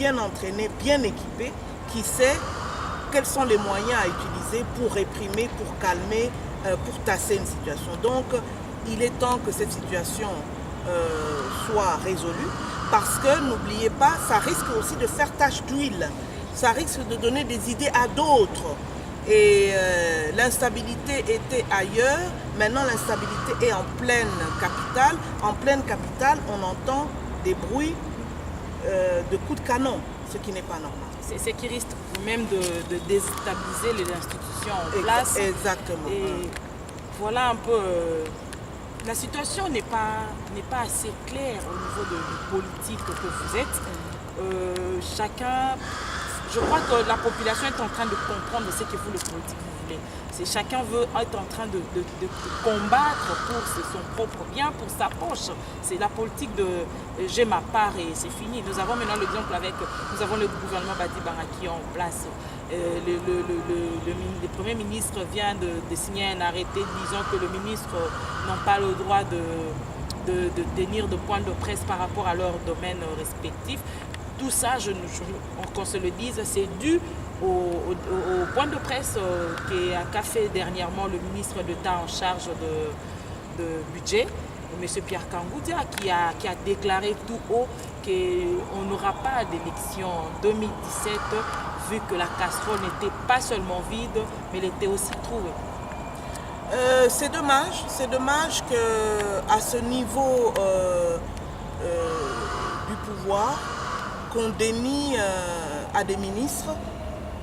bien entraîné, bien équipé, qui sait quels sont les moyens à utiliser pour réprimer, pour calmer, pour tasser une situation. Donc, il est temps que cette situation soit résolue, parce que, n'oubliez pas, ça risque aussi de faire tache d'huile, ça risque de donner des idées à d'autres. Et l'instabilité était ailleurs, maintenant l'instabilité est en pleine capitale. En pleine capitale, on entend des bruits de coups de canon, ce qui n'est pas normal. C'est qui risque même de déstabiliser les institutions en place. Exactement. Et voilà un peu... la situation n'est pas assez claire au niveau du politique que vous êtes. Chacun... Je crois que la population est en train de comprendre ce que vous, le politique, vous voulez. Chacun veut être en train de combattre pour son propre bien, pour sa poche. C'est la politique de j'ai ma part et c'est fini. Nous avons maintenant l'exemple avec, nous avons le gouvernement Badi Baraki en place. Le Premier ministre vient de signer un arrêté disant que les ministres n'ont pas le droit de tenir de points de presse par rapport à leur domaine respectif. Tout ça, qu'on se le dise, c'est dû au point de presse qu'a fait dernièrement le ministre d'État en charge de budget, M. Pierre Kangoudia, qui a déclaré tout haut qu'on n'aura pas d'élection en 2017, vu que la casserole n'était pas seulement vide, mais elle était aussi trouée. C'est dommage qu'à ce niveau du pouvoir, qu'on dénie à des ministres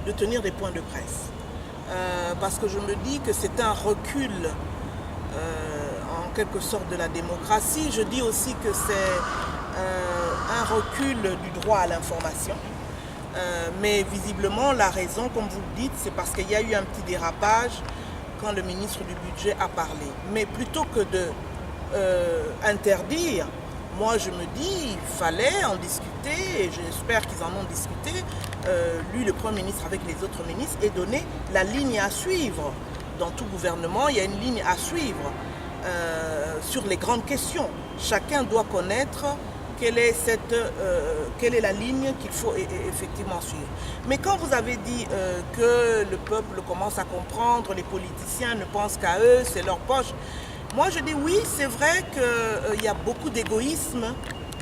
de tenir des points de presse. Parce que je me dis que c'est un recul en quelque sorte de la démocratie. Je dis aussi que c'est un recul du droit à l'information. Mais visiblement, la raison, comme vous le dites, c'est parce qu'il y a eu un petit dérapage quand le ministre du Budget a parlé. Mais plutôt que d'interdire, moi, je me dis, il fallait en discuter, et j'espère qu'ils en ont discuté, lui, le Premier ministre, avec les autres ministres, et donner la ligne à suivre. Dans tout gouvernement, il y a une ligne à suivre sur les grandes questions. Chacun doit connaître quelle est la ligne qu'il faut effectivement suivre. Mais quand vous avez dit que le peuple commence à comprendre, les politiciens ne pensent qu'à eux, c'est leur poche, moi, je dis oui, c'est vrai qu'il y a beaucoup d'égoïsme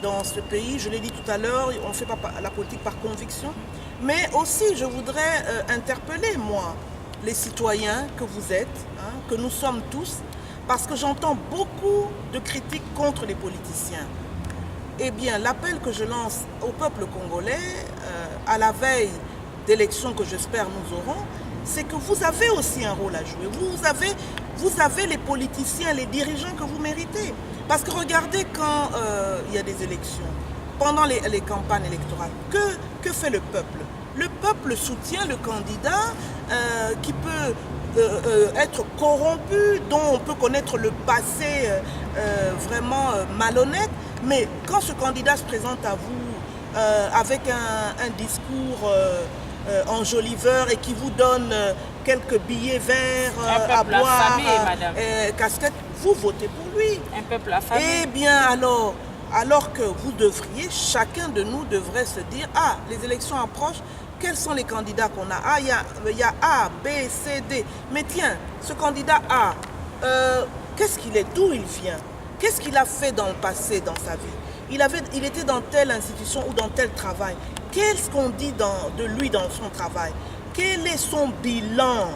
dans ce pays. Je l'ai dit tout à l'heure, on ne fait pas la politique par conviction. Mais aussi, je voudrais interpeller, moi, les citoyens que vous êtes, que nous sommes tous, parce que j'entends beaucoup de critiques contre les politiciens. Eh bien, l'appel que je lance au peuple congolais, à la veille d'élections que j'espère nous aurons, c'est que vous avez aussi un rôle à jouer. Vous avez les politiciens, les dirigeants que vous méritez. Parce que regardez quand il y a des élections, pendant les campagnes électorales, que fait le peuple? Le peuple soutient le candidat qui peut être corrompu, dont on peut connaître le passé vraiment malhonnête. Mais quand ce candidat se présente à vous avec un discours enjoliveur et qui vous donne quelques billets verts à boire, casquette, vous votez pour lui. Un peuple affamé. Eh bien alors que vous devriez, chacun de nous devrait se dire, ah, les élections approchent, quels sont les candidats qu'on a? Ah, il y a A, B, C, D. Mais tiens, ce candidat A, qu'est-ce qu'il est? D'où il vient? Qu'est-ce qu'il a fait dans le passé, dans sa vie? Il était dans telle institution ou dans tel travail. Qu'est-ce qu'on dit de lui dans son travail? Quel est son bilan?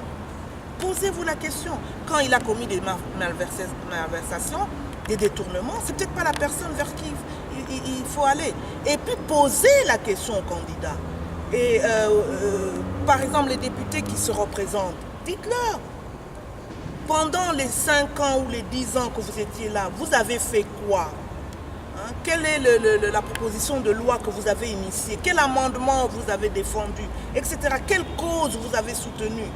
Posez-vous la question. Quand il a commis des malversations, des détournements, c'est peut-être pas la personne vers qui il faut aller. Et puis poser la question au candidat. Et par exemple, les députés qui se représentent, dites-leur. Pendant les 5 ans ou les 10 ans que vous étiez là, vous avez fait quoi? Quelle est la proposition de loi que vous avez initiée? Quel amendement vous avez défendu? Etc. Quelle cause vous avez soutenue?